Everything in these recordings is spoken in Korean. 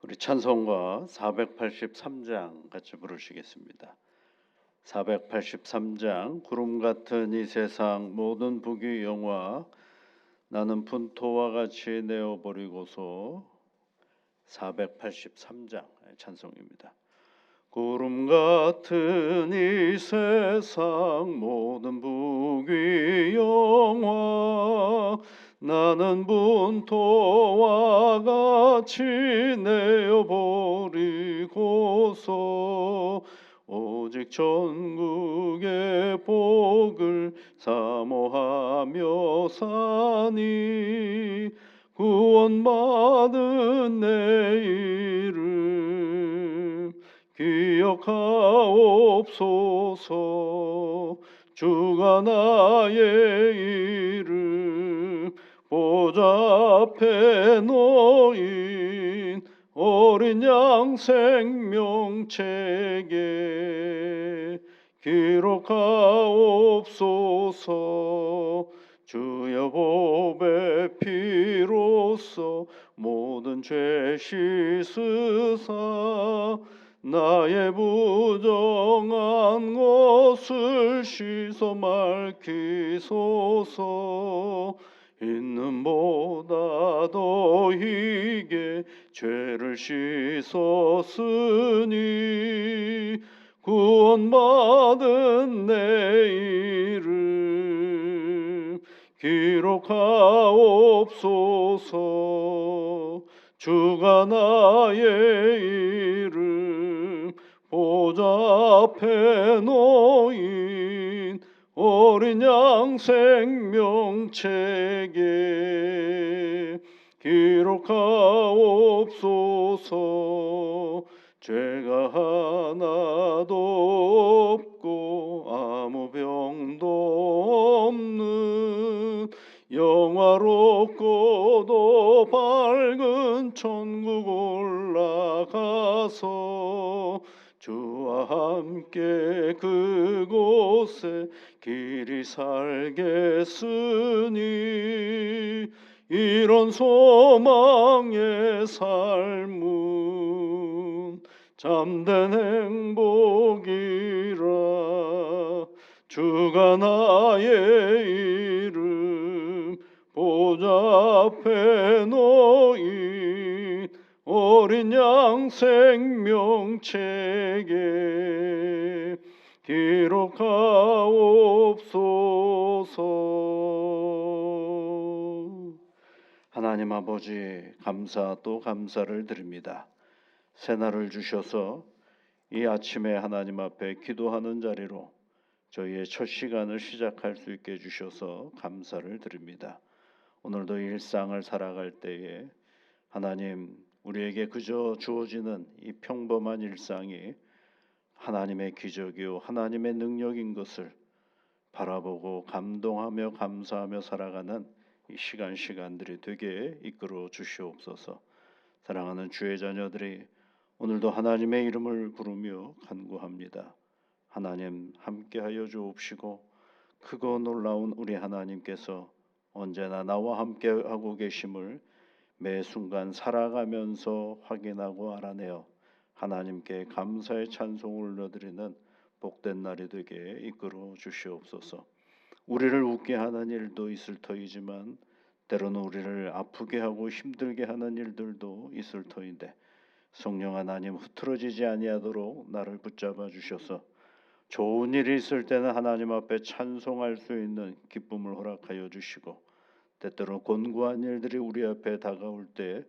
우리 찬송가 483장 같이 부르시겠습니다. 483장 구름 같은 이 세상 모든 부귀 영화 나는 분토와 같이 내어버리고서 483장 찬송입니다. 구름 같은 이 세상 모든 부귀 영화 나는 분토와 같이 내어버리고서 오직 전국의 복을 사모하며 사니 구원받은 내 이름 기억하옵소서. 주가 나의 이름 보좌 앞에 놓인 어린 양 생명책에 기록하옵소서. 주여 보배 피로써 모든 죄 씻으사 나의 부정한 것을 씻어 맑히소서. 있는 보다 더이게 죄를 씻었으니 구원받은 내 이름 기록하옵소서. 주가 나의 이름 보좌 앞에 놓인 어린 양 생명책에 기록하옵소서. 죄가 하나도 없고 아무 병도 없는 영화롭고도 밝은 천국 올라가서 주와 함께 그곳에 길이 살겠으니 이런 소망의 삶은 참된 행복이라. 주가 나의 이름 보좌 앞에 놓인 어린 양 생명책에 기록하옵소서. 하나님 아버지, 감사 또 감사를 드립니다. 새날을 주셔서 이 아침에 하나님 앞에 기도하는 자리로 저희의 첫 시간을 시작할 수 있게 해주셔서 감사를 드립니다. 오늘도 일상을 살아갈 때에 하나님, 우리에게 그저 주어지는 이 평범한 일상이 하나님의 기적이요 하나님의 능력인 것을 바라보고 감동하며 감사하며 살아가는 이 시간들이 되게 이끌어 주시옵소서. 사랑하는 주의 자녀들이 오늘도 하나님의 이름을 부르며 간구합니다. 하나님 함께하여 주옵시고 크고 놀라운 우리 하나님께서 언제나 나와 함께하고 계심을 매 순간 살아가면서 확인하고 알아내어 하나님께 감사의 찬송을 올려드리는 복된 날이 되게 이끌어 주시옵소서. 우리를 웃게 하는 일도 있을 터이지만 때로는 우리를 아프게 하고 힘들게 하는 일들도 있을 터인데 성령 하나님 흐트러지지 아니하도록 나를 붙잡아 주셔서 좋은 일이 있을 때는 하나님 앞에 찬송할 수 있는 기쁨을 허락하여 주시고 때때로 곤고한 일들이 우리 앞에 다가올 때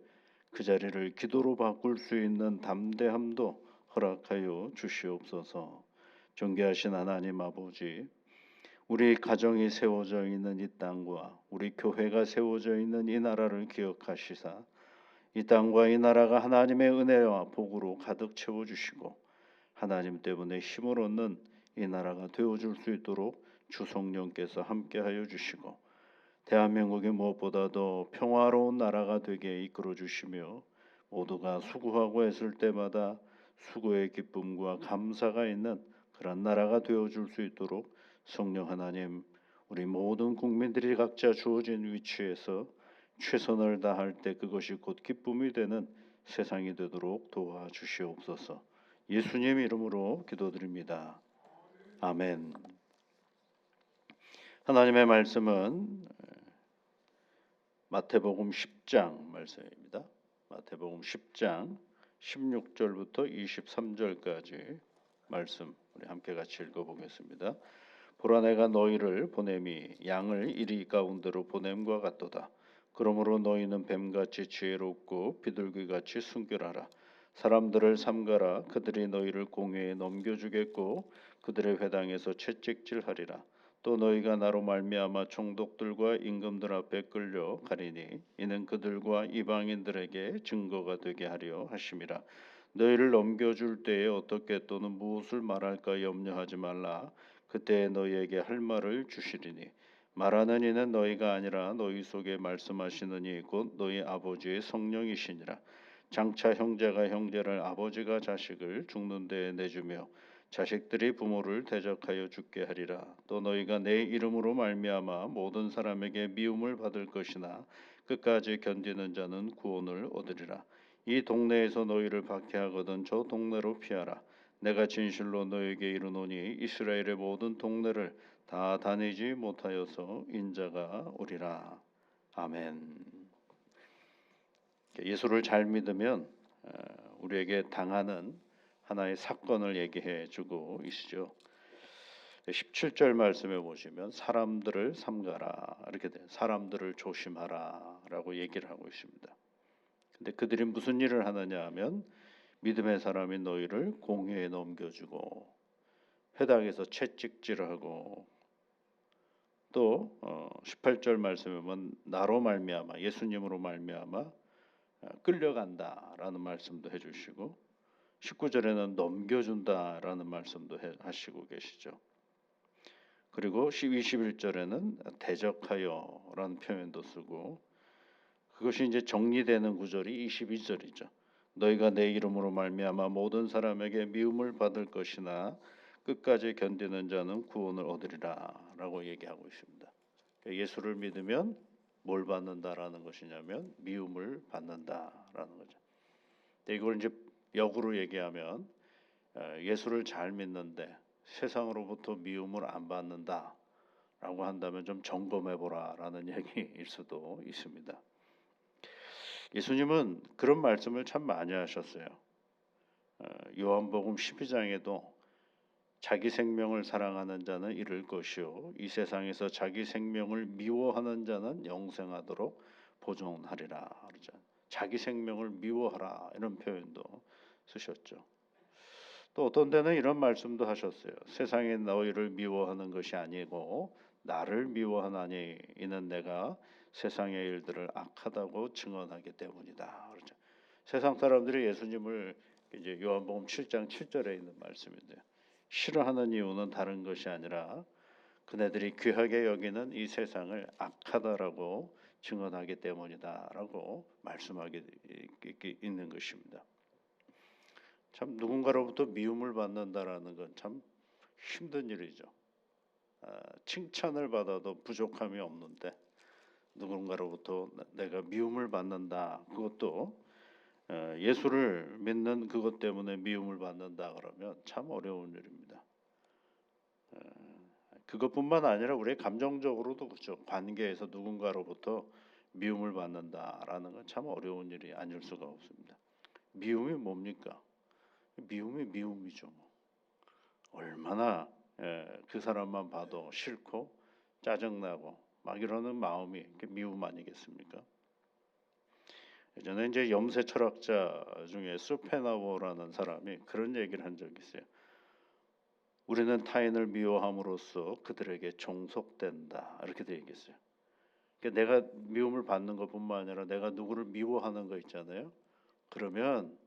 그 자리를 기도로 바꿀 수 있는 담대함도 허락하여 주시옵소서. 존귀하신 하나님 아버지, 우리 가정이 세워져 있는 이 땅과 우리 교회가 세워져 있는 이 나라를 기억하시사 이 땅과 이 나라가 하나님의 은혜와 복으로 가득 채워주시고 하나님 때문에 힘을 얻는 이 나라가 되어줄 수 있도록 주 성령께서 함께하여 주시고 대한민국이 무엇보다도 평화로운 나라가 되게 이끌어 주시며 모두가 수고하고 애쓸 때마다 수고의 기쁨과 감사가 있는 그런 나라가 되어줄 수 있도록 성령 하나님, 우리 모든 국민들이 각자 주어진 위치에서 최선을 다할 때 그것이 곧 기쁨이 되는 세상이 되도록 도와주시옵소서. 예수님 이름으로 기도드립니다. 아멘. 하나님의 말씀은 마태복음 10장 말씀입니다. 마태복음 10장 16절부터 23절까지 말씀 우리 함께 같이 읽어보겠습니다. 보라 내가 너희를 보냄이 양을 이리 가운데로 보냄과 같도다. 그러므로 너희는 뱀같이 지혜롭고 비둘기같이 순결하라. 사람들을 삼가라. 그들이 너희를 공회에 넘겨주겠고 그들의 회당에서 채찍질하리라. 또 너희가 나로 말미암아 총독들과 임금들 앞에 끌려가리니 이는 그들과 이방인들에게 증거가 되게 하려 하심이라. 너희를 넘겨줄 때에 어떻게 또는 무엇을 말할까 염려하지 말라. 그때 너희에게 할 말을 주시리니 말하는 이는 너희가 아니라 너희 속에 말씀하시는 이 곧 너희 아버지의 성령이시니라. 장차 형제가 형제를 아버지가 자식을 죽는 데에 내주며 자식들이 부모를 대적하여 죽게 하리라. 또 너희가 내 이름으로 말미암아 모든 사람에게 미움을 받을 것이나 끝까지 견디는 자는 구원을 얻으리라. 이 동네에서 너희를 박해하거든 저 동네로 피하라. 내가 진실로 너에게 이르노니 이스라엘의 모든 동네를 다 다니지 못하여서 인자가 오리라. 아멘. 예수를 잘 믿으면 우리에게 당하는 하나의 사건을 얘기해 주고 있으죠. 17절 말씀에 보시면 사람들을 삼가라 이렇게 돼요. 사람들을 조심하라라고 얘기를 하고 있습니다. 근데 그들이 무슨 일을 하느냐 하면 믿음의 사람이 너희를 공회에 넘겨주고 회당에서 채찍질하고 또 18절 말씀에 보면 나로 말미암아 예수님으로 말미암아 끌려간다라는 말씀도 해주시고 19절에는 넘겨준다라는 말씀도 하시고 계시죠. 그리고 21절에는 대적하여라는 표현도 쓰고 그것이 이제 정리되는 구절이 22절이죠. 너희가 내 이름으로 말미암아 모든 사람에게 미움을 받을 것이나 끝까지 견디는 자는 구원을 얻으리라라고 얘기하고 있습니다. 예수를 믿으면 뭘 받는다라는 것이냐면 미움을 받는다라는 거죠. 이걸 이제 역으로 얘기하면 예수를 잘 믿는데 세상으로부터 미움을 안 받는다라고 한다면 좀 점검해 보라라는 얘기일 수도 있습니다. 예수님은 그런 말씀을 참 많이 하셨어요. 요한복음 12장에도 자기 생명을 사랑하는 자는 잃을 것이요 이 세상에서 자기 생명을 미워하는 자는 영생하도록 보존하리라 그러죠. 자기 생명을 미워하라 이런 표현도 쓰셨죠. 또 어떤 데는 이런 말씀도 하셨어요. 세상에 너희를 미워하는 것이 아니고 나를 미워하나니 이는 내가 세상의 일들을 악하다고 증언하기 때문이다. 그렇죠. 세상 사람들이 예수님을 이제 요한복음 7장 7절에 있는 말씀인데요. 싫어하는 이유는 다른 것이 아니라 그네들이 귀하게 여기는 이 세상을 악하다라고 증언하기 때문이다라고 말씀하게 있는 것입니다. 참 누군가로부터 미움을 받는다라는 건 참 힘든 일이죠. 칭찬을 받아도 부족함이 없는데 누군가로부터 내가 미움을 받는다. 그것도 예수를 믿는 그것 때문에 미움을 받는다 그러면 참 어려운 일입니다. 그것뿐만 아니라 우리 감정적으로도 그렇죠. 관계에서 누군가로부터 미움을 받는다라는 건 참 어려운 일이 아닐 수가 없습니다. 미움이 뭡니까? 미움이 미움이죠. 얼마나 그 사람만 봐도 싫고 짜증나고 막 이러는 마음이 미움 아니겠습니까? 예전에 이제 염세 철학자 중에 수페나워라는 사람이 그런 얘기를 한 적이 있어요. 우리는 타인을 미워함으로써 그들에게 종속된다 이렇게 얘기했어요. 그러니까 내가 미움을 받는 것뿐만 아니라 내가 누구를 미워하는 거 있잖아요. 그러면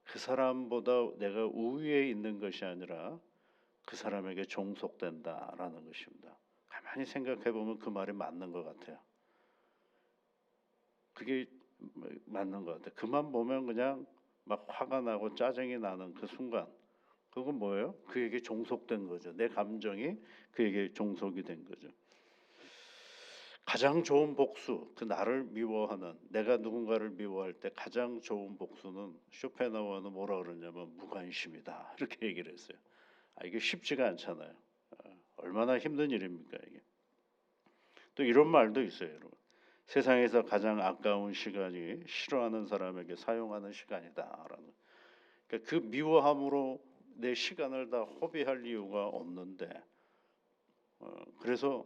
그 사람보다 내가 우위에 있는 것이 아니라 그 사람에게 종속된다라는 것입니다. 가만히 생각해 보면 그 말이 맞는 것 같아요. 그게 맞는 것 같아요. 그만 보면 그냥 막 화가 나고 짜증이 나는 그 순간 그건 뭐예요? 그에게 종속된 거죠. 내 감정이 그에게 종속이 된 거죠. 가장 좋은 복수, 그 나를 미워하는, 내가 누군가를 미워할 때 가장 좋은 복수는 쇼펜하우어는 뭐라 그러냐면 무관심이다, 이렇게 얘기를 했어요. 이게 쉽지가 않잖아요. 얼마나 힘든 일입니까 이게. 또 이런 말도 있어요, 여러분. 세상에서 가장 아까운 시간이 싫어하는 사람에게 사용하는 시간이다라는. 그러니까 그 미워함으로 내 시간을 다 허비할 이유가 없는데, 그래서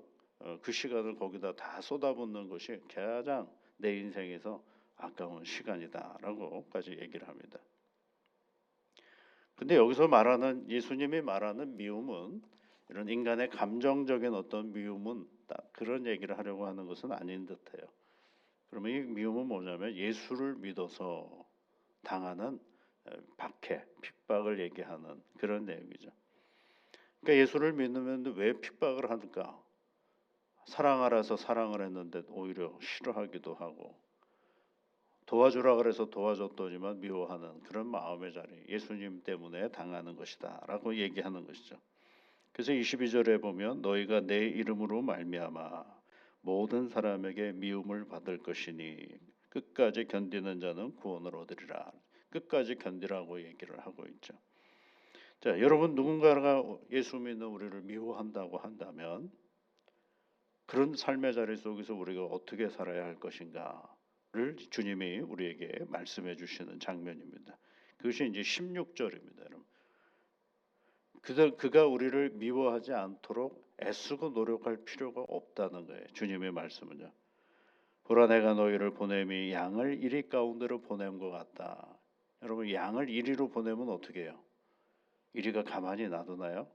그 시간을 거기다 다 쏟아붓는 것이 가장 내 인생에서 아까운 시간이다라고까지 얘기를 합니다. 근데 여기서 말하는, 예수님이 말하는 미움은 이런 인간의 감정적인 어떤 미움은 딱 그런 얘기를 하려고 하는 것은 아닌 듯해요. 그러면 이 미움은 뭐냐면 예수를 믿어서 당하는 박해, 핍박을 얘기하는 그런 내용이죠. 그러니까 예수를 믿으면 왜 핍박을 하는가? 사랑하라서 사랑을 했는데 오히려 싫어하기도 하고, 도와주라 그래서 도와줬더니만 미워하는 그런 마음의 자리, 예수님 때문에 당하는 것이다 라고 얘기하는 것이죠. 그래서 22절에 보면 너희가 내 이름으로 말미암아 모든 사람에게 미움을 받을 것이니 끝까지 견디는 자는 구원을 얻으리라. 끝까지 견디라고 얘기를 하고 있죠. 자, 여러분, 누군가가 예수 믿는 우리를 미워한다고 한다면 그런 삶의 자리 속에서 우리가 어떻게 살아야 할 것인가를 주님이 우리에게 말씀해 주시는 장면입니다. 그것이 이제 16절입니다. 여러분. 그가 우리를 미워하지 않도록 애쓰고 노력할 필요가 없다는 거예요. 주님의 말씀은요. 보라 내가 너희를 보냄이 양을 이리 가운데로 보냄 것 같다. 여러분, 양을 이리로 보내면 어떻게 해요? 이리가 가만히 놔두나요?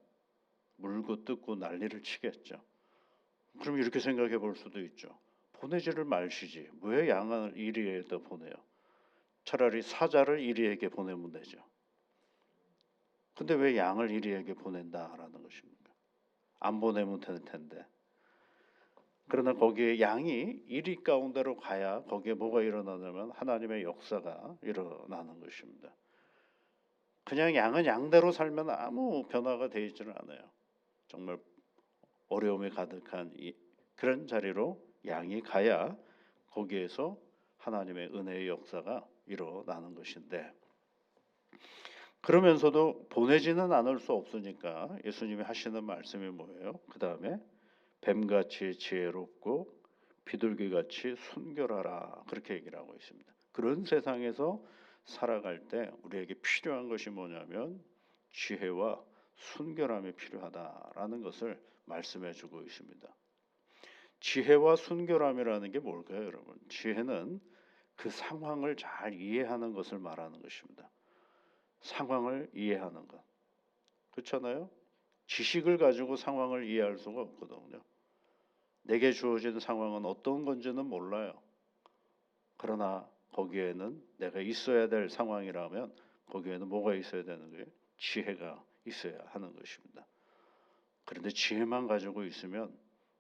물고 뜯고 난리를 치겠죠. 그럼 이렇게 생각해 볼 수도 있죠. 보내지를 마시지 왜 양을 이리에다 보내요? 차라리 사자를 이리에게 보내면 되죠. 근데 왜 양을 이리에게 보낸다라는 것입니까? 안 보내면 될 텐데. 그러나 거기에 양이 이리 가운데로 가야 거기에 뭐가 일어나냐면 하나님의 역사가 일어나는 것입니다. 그냥 양은 양대로 살면 아무 변화가 되어 있지는 않아요. 정말 어려움이 가득한 그런 자리로 양이 가야 거기에서 하나님의 은혜의 역사가 일어나는 것인데, 그러면서도 보내지는 않을 수 없으니까 예수님이 하시는 말씀이 뭐예요? 그 다음에 뱀같이 지혜롭고 비둘기같이 순결하라, 그렇게 얘기를 하고 있습니다. 그런 세상에서 살아갈 때 우리에게 필요한 것이 뭐냐면 지혜와 순결함이 필요하다라는 것을 말씀해 주고 있습니다. 지혜와 순결함이라는 게 뭘까요, 여러분? 지혜는 그 상황을 잘 이해하는 것을 말하는 것입니다. 상황을 이해하는 것. 그렇잖아요? 지식을 가지고 상황을 이해할 수가 없거든요. 내게 주어진 상황은 어떤 건지는 몰라요. 그러나 거기에는 내가 있어야 될 상황이라면 거기에는 뭐가 있어야 되는 거예요? 지혜가 있어야 하는 것입니다. 그런데 지혜만 가지고 있으면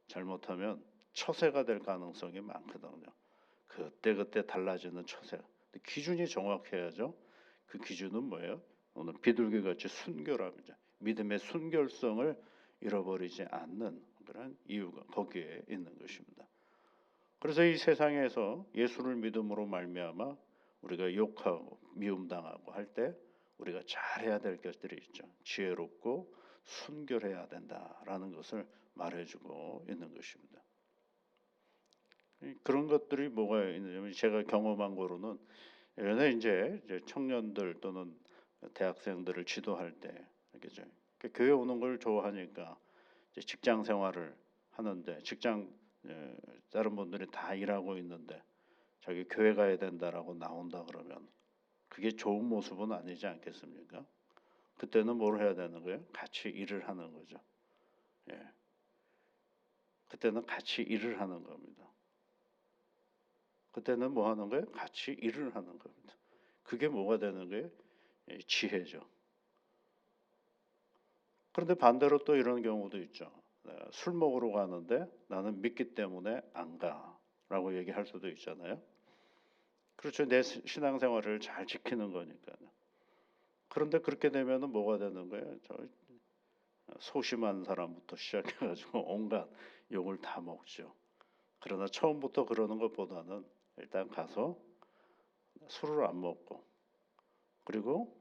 잘못하면 처세가 될 가능성이 많거든요. 그때 달라지는 처세. 기준이 정확해야죠. 그 기준은 뭐예요? 오늘 비둘기같이 순결함이죠. 믿음의 순결성을 잃어버리지 않는 그런 이유가 거기에 있는 것입니다. 그래서 이 세상에서 예수를 믿음으로 말미암아 우리가 욕하고 미움당하고 할 때 우리가 잘해야 될 것들이 있죠. 지혜롭고 순결해야 된다라는 것을 말해주고 있는 것입니다. 그런 것들이 뭐가 있냐면 제가 경험한 거로는 예전에 이제 청년들 또는 대학생들을 지도할 때 그죠? 교회 오는 걸 좋아하니까 이제 직장 생활을 하는데 다른 분들이 다 일하고 있는데 자기 교회 가야 된다라고 나온다 그러면 그게 좋은 모습은 아니지 않겠습니까? 그때는 뭘 해야 되는 거예요? 같이 일을 하는 거죠. 예. 그때는 같이 일을 하는 겁니다. 그때는 뭐 하는 거예요? 같이 일을 하는 겁니다. 그게 뭐가 되는 거예요? 예, 지혜죠. 그런데 반대로 또 이런 경우도 있죠. 술 먹으러 가는데 나는 믿기 때문에 안 가라고 얘기할 수도 있잖아요. 그렇죠. 내 신앙생활을 잘 지키는 거니까요. 그런데 그렇게 되면은 뭐가 되는 거예요? 소심한 사람부터 시작해가지고 온갖 욕을 다 먹죠. 그러나 처음부터 그러는 것보다는 일단 가서 술을 안 먹고, 그리고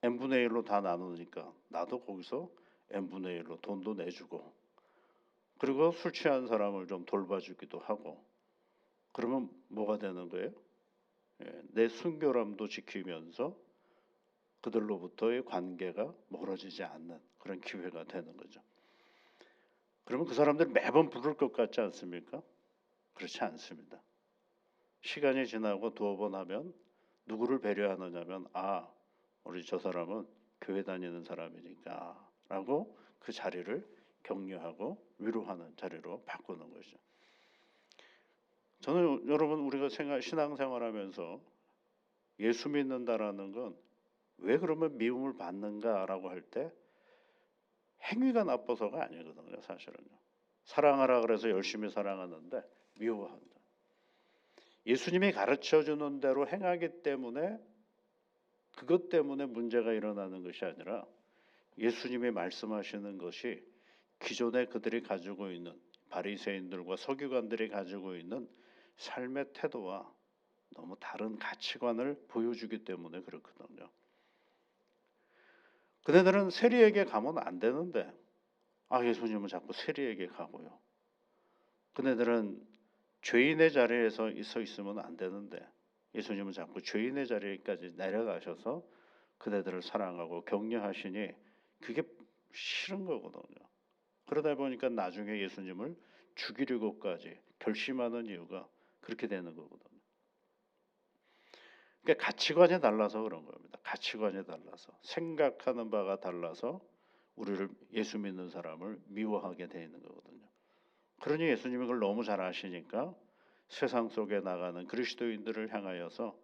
n분의 1로 다 나누니까 나도 거기서 n분의 1로 돈도 내주고, 그리고 술 취한 사람을 좀 돌봐주기도 하고, 그러면 뭐가 되는 거예요? 내 순결함도 지키면서 그들로부터의 관계가 멀어지지 않는 그런 기회가 되는 거죠. 그러면 그 사람들 매번 부를 것 같지 않습니까? 그렇지 않습니다. 시간이 지나고 두어 번 하면 누구를 배려하느냐면, 아, 우리 저 사람은 교회 다니는 사람이니까 라고 그 자리를 격려하고 위로하는 자리로 바꾸는 거죠. 저는 여러분, 우리가 신앙생활하면서 예수 믿는다라는 건 왜 그러면 미움을 받는가라고 할 때 행위가 나빠서가 아니거든요. 사실은요. 사랑하라 그래서 열심히 사랑하는데 미워한다. 예수님이 가르쳐주는 대로 행하기 때문에, 그것 때문에 문제가 일어나는 것이 아니라 예수님이 말씀하시는 것이 기존에 그들이 가지고 있는, 바리새인들과 서기관들이 가지고 있는 삶의 태도와 너무 다른 가치관을 보여주기 때문에 그렇거든요. 그네들은 세리에게 가면 안 되는데, 예수님은 자꾸 세리에게 가고요. 그네들은 죄인의 자리에서 서 있으면 안 되는데 예수님은 자꾸 죄인의 자리까지 내려가셔서 그네들을 사랑하고 격려하시니 그게 싫은 거거든요. 그러다 보니까 나중에 예수님을 죽이려고까지 결심하는 이유가 그렇게 되는 거거든요. 그러니까 가치관이 달라서 그런 겁니다. 가치관이 달라서, 생각하는 바가 달라서 우리를, 예수 믿는 사람을 미워하게 돼 있는 거거든요. 그러니 예수님이 그걸 너무 잘 아시니까 세상 속에 나가는 그리스도인들을 향하여서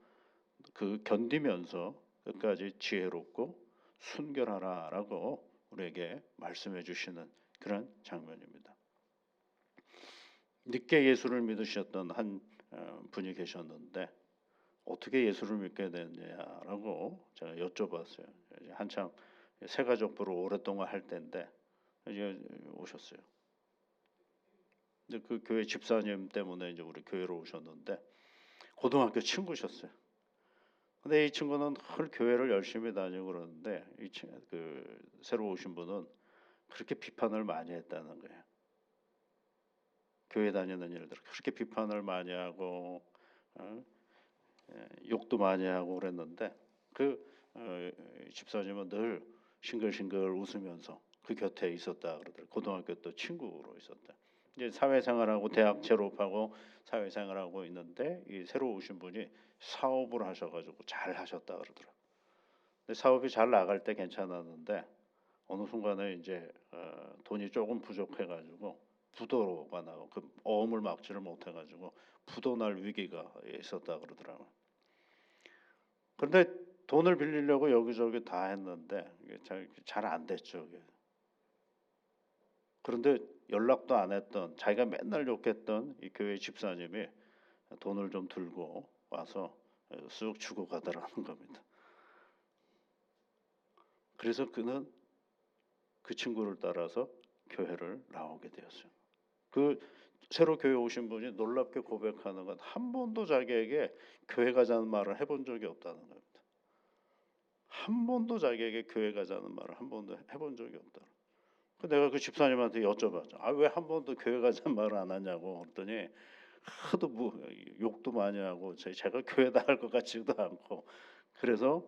그 견디면서 끝까지 지혜롭고 순결하라라고 우리에게 말씀해 주시는 그런 장면입니다. 늦게 예수를 믿으셨던 한 분이 계셨는데 어떻게 예수를 믿게 됐냐라고 제가 여쭤봤어요. 한참 새가족부로 오랫동안 할 때인데 이제 오셨어요. 그 교회 집사님 때문에 이제 우리 교회로 오셨는데 고등학교 친구셨어요. 근데 이 친구는 늘 교회를 열심히 다니고 그러는데 그 새로 오신 분은 그렇게 비판을 많이 했다는 거예요. 교회 다니는 일들 그렇게 비판을 많이 하고 욕도 많이 하고 그랬는데 그 집사님은 늘 싱글싱글 웃으면서 그 곁에 있었다 그러더라고요. 고등학교 때 친구로 있었다. 이제 사회생활하고 대학 졸업하고 사회생활하고 있는데 이 새로 오신 분이 사업을 하셔가지고 잘 하셨다 그러더라고요. 근데 사업이 잘 나갈 때 괜찮았는데 어느 순간에 이제 돈이 조금 부족해가지고 부도가 나고 그 어음을 막지를 못해가지고 부도 날 위기가 있었다 그러더라고요. 그런데 돈을 빌리려고 여기저기 다 했는데 이게 잘 안 됐죠. 이게. 그런데 연락도 안 했던 자기가 맨날 욕했던 이 교회 집사님이 돈을 좀 들고 와서 쑥 주고 가더라는 겁니다. 그래서 그는 그 친구를 따라서 교회를 나오게 되었어요. 그 새로 교회 오신 분이 놀랍게 고백하는 건 한 번도 자기에게 교회 가자는 말을 해본 적이 없다는 겁니다. 한 번도 자기에게 교회 가자는 말을 한 번도 해본 적이 없다. 내가 그 집사님한테 여쭤봤죠. 왜 한 번도 교회 가자는 말을 안 하냐고 그랬더니 하도 욕도 많이 하고 제가 교회 나갈 것 같지도 않고 그래서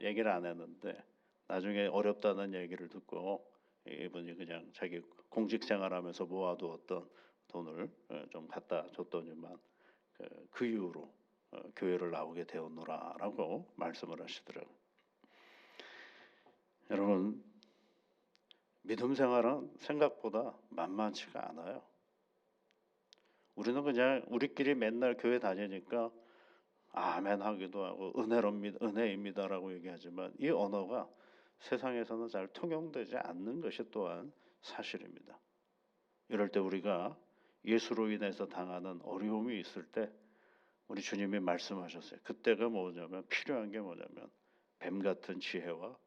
얘기를 안 했는데 나중에 어렵다는 얘기를 듣고 이분이 그냥 자기 공직 생활하면서 모아두었던 돈을 좀 갖다 줬더니만 그 이후로 교회를 나오게 되었노라라고 말씀을 하시더라고요. 여러분, 믿음 생활은 생각보다 만만치가 않아요. 우리는 그냥 우리끼리 맨날 교회 다니니까 아멘 하기도 하고 은혜입니다라고 얘기하지만 이 언어가 세상에서는 잘 통용되지 않는 것이 또한 사실입니다. 이럴 때 우리가 예수로 인해서 당하는 어려움이 있을 때 우리 주님이 말씀하셨어요. 그때가 뭐냐면 필요한 게 뭐냐면 뱀 같은 지혜와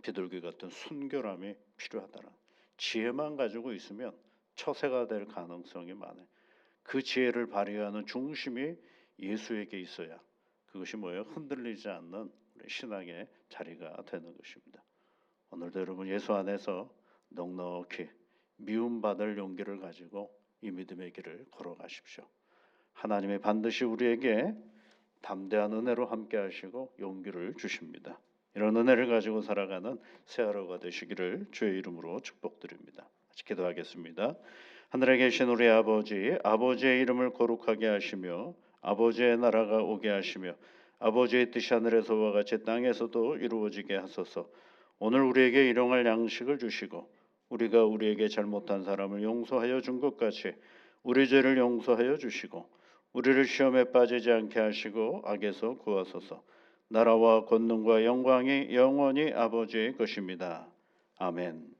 비둘기 같은 순결함이 필요하다는 지혜만 가지고 있으면 처세가 될 가능성이 많아요. 그 지혜를 발휘하는 중심이 예수에게 있어야 그것이 뭐예요? 흔들리지 않는 우리 신앙의 자리가 되는 것입니다. 오늘도 여러분 예수 안에서 넉넉히 미움받을 용기를 가지고 이 믿음의 길을 걸어가십시오. 하나님이 반드시 우리에게 담대한 은혜로 함께 하시고 용기를 주십니다. 이런 은혜를 가지고 살아가는 새 하루가 되시기를 주의 이름으로 축복드립니다. 같이 기도하겠습니다. 하늘에 계신 우리 아버지, 아버지의 이름을 거룩하게 하시며 아버지의 나라가 오게 하시며 아버지의 뜻이 하늘에서와 같이 땅에서도 이루어지게 하소서. 오늘 우리에게 일용할 양식을 주시고 우리가 우리에게 잘못한 사람을 용서하여 준 것 같이 우리 죄를 용서하여 주시고 우리를 시험에 빠지지 않게 하시고 악에서 구하소서. 나라와 권능과 영광이 영원히 아버지의 것입니다. 아멘.